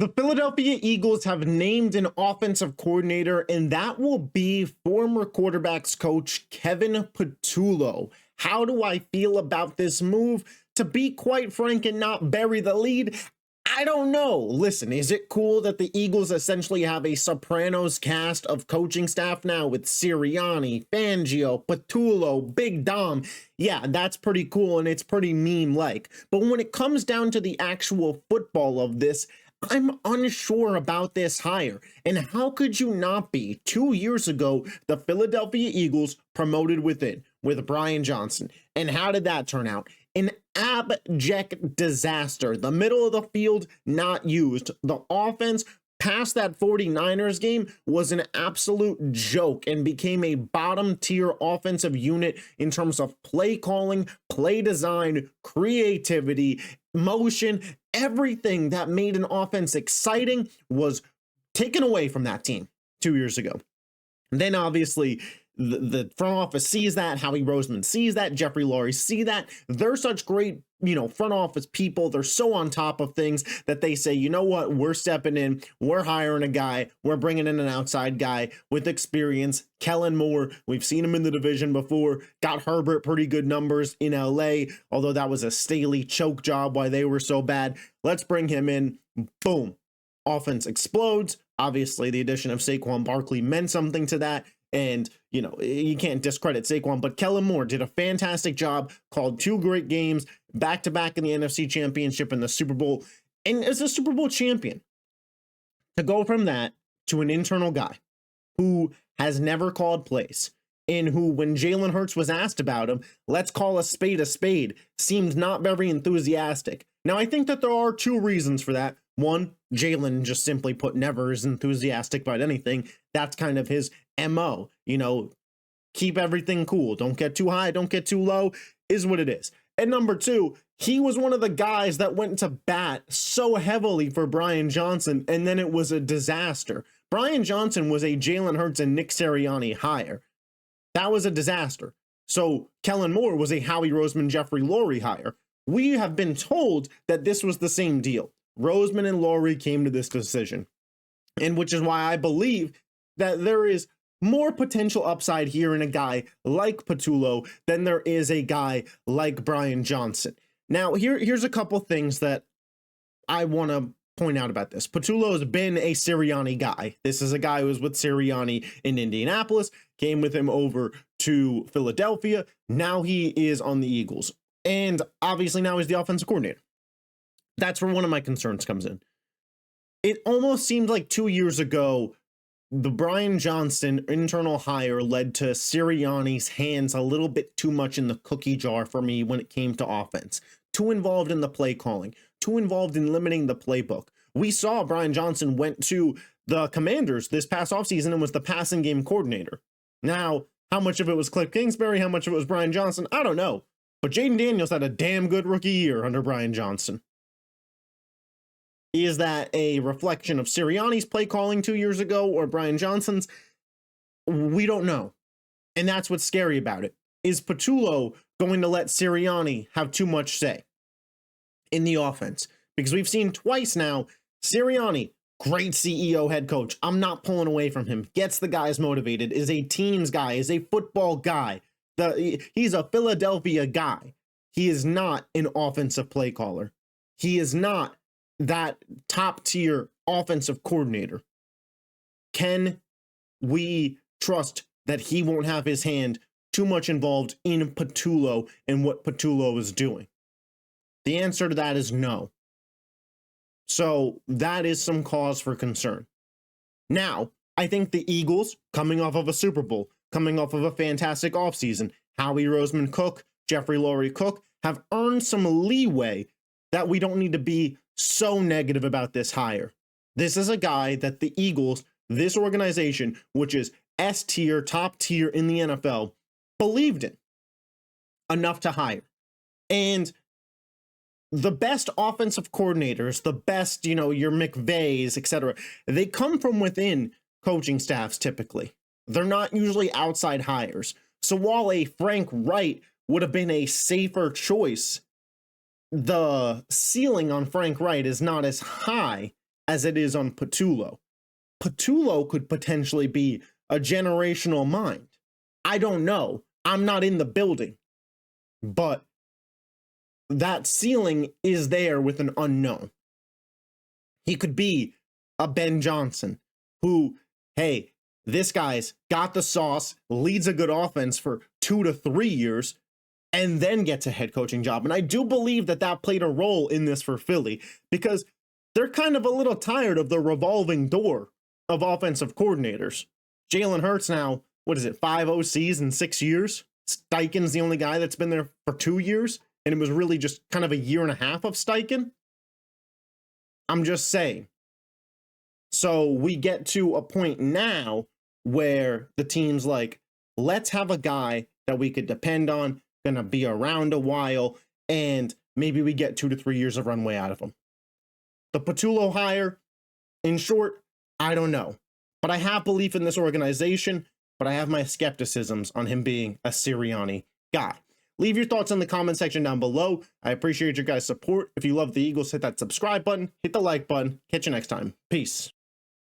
The Philadelphia Eagles have named an offensive coordinator, and that will be former quarterbacks coach Kevin Patullo. How do I feel about this move? To be quite frank and not bury the lead, I don't know. Listen, is it cool that the Eagles essentially have a Sopranos cast of coaching staff now with Sirianni, Fangio, Patullo, Big Dom? Yeah, that's pretty cool and it's pretty meme-like. But when it comes down to the actual football of this, I'm unsure about this hire. And how could you not be? 2 years ago, the Philadelphia Eagles promoted within with Brian Johnson. And how did that turn out? An abject disaster. The middle of the field not used. The offense past that 49ers game was an absolute joke and became a bottom tier offensive unit in terms of play calling, play design, creativity, motion. Everything that made an offense exciting was taken away from that team 2 years ago. And then obviously the front office sees that, Howie Roseman sees that, Jeffrey Lurie see that. They're such great, front office people. They're so on top of things that they say, you know what, we're stepping in, we're hiring a guy, we're bringing in an outside guy with experience. Kellen Moore, we've seen him in the division before, got Herbert pretty good numbers in LA, although that was a Staley choke job why they were so bad. Let's bring him in. Boom. Offense explodes. Obviously, the addition of Saquon Barkley meant something to that. And, you can't discredit Saquon, but Kellen Moore did a fantastic job, called two great games, back-to-back in the NFC Championship and the Super Bowl, and as a Super Bowl champion. To go from that to an internal guy who has never called plays, and who, when Jalen Hurts was asked about him, let's call a spade, seemed not very enthusiastic. Now, I think that there are two reasons for that. One, Jalen just simply put never is enthusiastic about anything. That's kind of his MO, keep everything cool. Don't get too high, don't get too low, is what it is. And number two, he was one of the guys that went to bat so heavily for Brian Johnson, and then it was a disaster. Brian Johnson was a Jalen Hurts and Nick Sirianni hire. That was a disaster. So Kellen Moore was a Howie Roseman, Jeffrey Lurie hire. We have been told that this was the same deal. Roseman and Lurie came to this decision, and which is why I believe that there is more potential upside here in a guy like Patullo than there is a guy like Brian Johnson. Now, here's a couple things that I want to point out about this. Patullo has been a Sirianni guy. This is a guy who was with Sirianni in Indianapolis, came with him over to Philadelphia. Now he is on the Eagles. And obviously now he's the offensive coordinator. That's where one of my concerns comes in. It almost seemed like 2 years ago, the Brian Johnson internal hire led to Sirianni's hands a little bit too much in the cookie jar for me when it came to offense. Too involved in the play calling, too involved in limiting the playbook. We saw Brian Johnson went to the Commanders this past offseason and was the passing game coordinator. Now, how much of it was Cliff Kingsbury, how much of it was Brian Johnson, I don't know. But Jaden Daniels had a damn good rookie year under Brian Johnson. Is that a reflection of Sirianni's play calling 2 years ago or Brian Johnson's? We don't know. And that's what's scary about it. Is Patullo going to let Sirianni have too much say in the offense? Because we've seen twice now, Sirianni, great CEO head coach. I'm not pulling away from him. Gets the guys motivated, is a teams guy, is a football guy. He's a Philadelphia guy. He is not an offensive play caller. He is not that top tier offensive coordinator. Can we trust that he won't have his hand too much involved in Patullo and what Patullo is doing? The answer to that is no. So that is some cause for concern. Now, I think the Eagles, coming off of a Super Bowl, coming off of a fantastic offseason, Howie Roseman Cook, Jeffrey Lurie Cook, have earned some leeway that we don't need to be so negative about this hire. This is a guy that the Eagles, this organization, which is S tier, top tier in the NFL, believed in enough to hire. And the best offensive coordinators, the best, your McVays, etc., they come from within coaching staffs typically. They're not usually outside hires. So while a Frank Wright would have been a safer choice, the ceiling on Frank Wright is not as high as it is on Patullo. Patullo could potentially be a generational mind. I don't know. I'm not in the building. But that ceiling is there with an unknown. He could be a Ben Johnson who, hey, this guy's got the sauce, leads a good offense for 2 to 3 years, and then gets a head coaching job. And I do believe that that played a role in this for Philly, because they're kind of a little tired of the revolving door of offensive coordinators. Jalen Hurts now, what is it, 5 OCs in 6 years? Steichen's the only guy that's been there for 2 years, and it was really just kind of a year and a half of Steichen. I'm just saying. So we get to a point now where the team's like, let's have a guy that we could depend on, gonna be around a while, and maybe we get 2 to 3 years of runway out of him. The Patullo hire, in short, I don't know. But I have belief in this organization, but I have my skepticisms on him being a Sirianni guy. Leave your thoughts in the comment section down below. I appreciate your guys' support. If you love the Eagles, hit that subscribe button, hit the like button. Catch you next time. Peace.